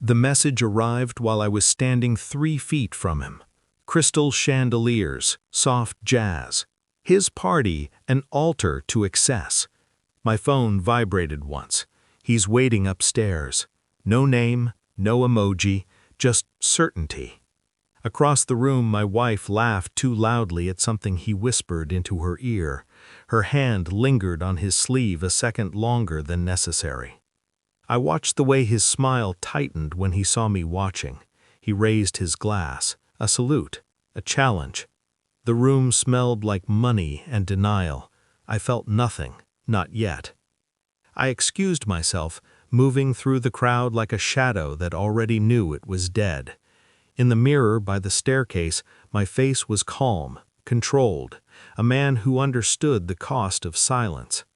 The message arrived while I was standing 3 feet from him. Crystal chandeliers, soft jazz. His party, an altar to excess. My phone vibrated once. He's waiting upstairs. No name, no emoji, just certainty. Across the room, my wife laughed too loudly at something he whispered into her ear. Her hand lingered on his sleeve a second longer than necessary. I watched the way his smile tightened when he saw me watching. He raised his glass, a salute, a challenge. The room smelled like money and denial. I felt nothing, not yet. I excused myself, moving through the crowd like a shadow that already knew it was dead. In the mirror by the staircase, my face was calm, controlled, a man who understood the cost of silence.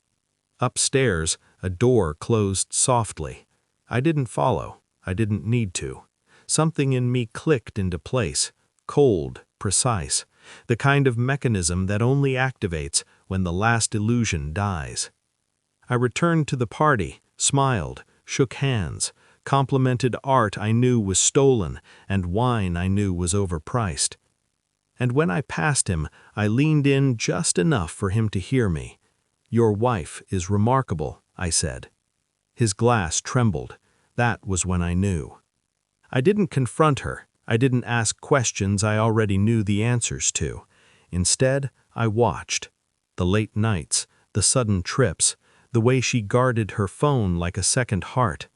Upstairs, a door closed softly. I didn't follow. I didn't need to. Something in me clicked into place, cold, precise, the kind of mechanism that only activates when the last illusion dies. I returned to the party, smiled, shook hands, complimented art I knew was stolen and wine I knew was overpriced. And when I passed him, I leaned in just enough for him to hear me. "Your wife is remarkable," I said. His glass trembled. That was when I knew. I didn't confront her. I didn't ask questions I already knew the answers to. Instead, I watched. The late nights, the sudden trips, the way she guarded her phone like a second heart.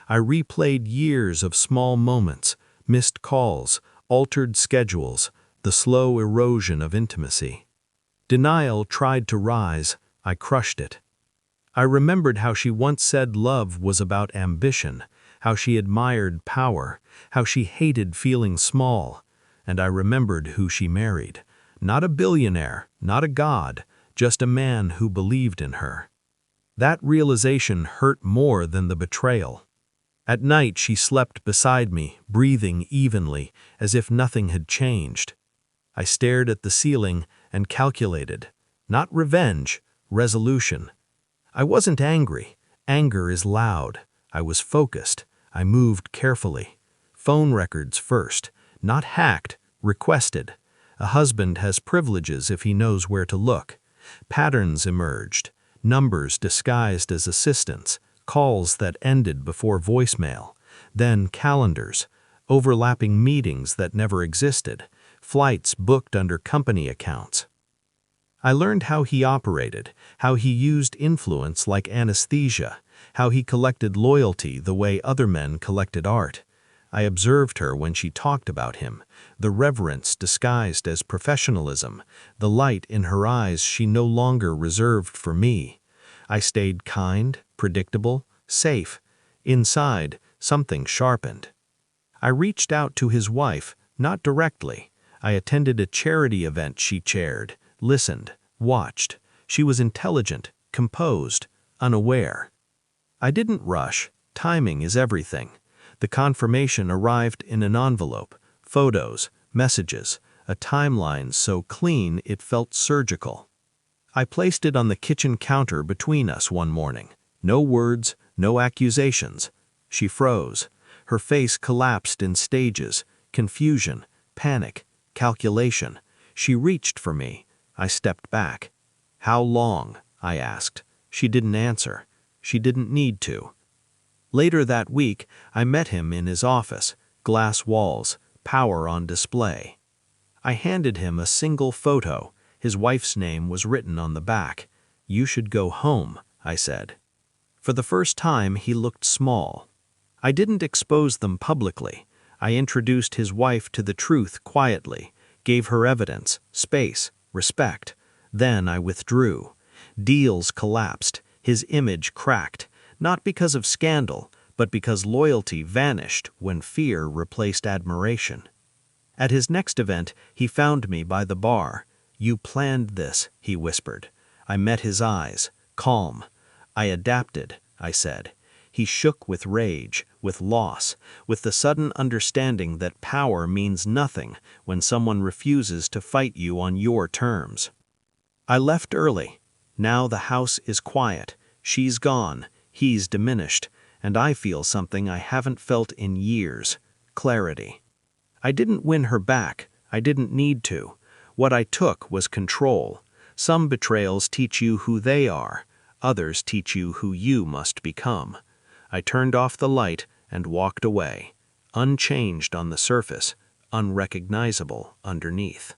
I replayed years of small moments, missed calls, altered schedules, the slow erosion of intimacy. Denial tried to rise. I crushed it. I remembered how she once said love was about ambition, how she admired power, how she hated feeling small, and I remembered who she married. Not a billionaire, not a god, just a man who believed in her. That realization hurt more than the betrayal. At night she slept beside me, breathing evenly, as if nothing had changed. I stared at the ceiling and calculated. Not revenge, resolution. I wasn't angry. Anger is loud. I was focused. I moved carefully. Phone records first. Not hacked, requested. A husband has privileges if he knows where to look. Patterns emerged. Numbers disguised as assistants. Calls that ended before voicemail. Then calendars. Overlapping meetings that never existed. Flights booked under company accounts. I learned how he operated, how he used influence like anesthesia, how he collected loyalty the way other men collected art. I observed her when she talked about him, the reverence disguised as professionalism, the light in her eyes she no longer reserved for me. I stayed kind, predictable, safe. Inside, something sharpened. I reached out to his wife, not directly. I attended a charity event she chaired, listened, watched. She was intelligent, composed, unaware. I didn't rush. Timing is everything. The confirmation arrived in an envelope, photos, messages, a timeline so clean it felt surgical. I placed it on the kitchen counter between us one morning. No words, no accusations. She froze. Her face collapsed in stages, confusion, panic, calculation. She reached for me. I stepped back. "How long?" I asked. She didn't answer. She didn't need to. Later that week, I met him in his office, glass walls, power on display. I handed him a single photo. His wife's name was written on the back. "You should go home," I said. For the first time, he looked small. I didn't expose them publicly. I introduced his wife to the truth quietly, gave her evidence, space, respect. Then I withdrew. Deals collapsed. His image cracked, not because of scandal, but because loyalty vanished when fear replaced admiration. At his next event, he found me by the bar. "You planned this," he whispered. I met his eyes, calm. "I adapted," I said. He shook with rage, with loss, with the sudden understanding that power means nothing when someone refuses to fight you on your terms. I left early. Now the house is quiet. She's gone. He's diminished. and I feel something I haven't felt in years: clarity. I didn't win her back. I didn't need to. What I took was control. Some betrayals teach you who they are. Others teach you who you must become. I turned off the light and walked away, unchanged on the surface, unrecognizable underneath.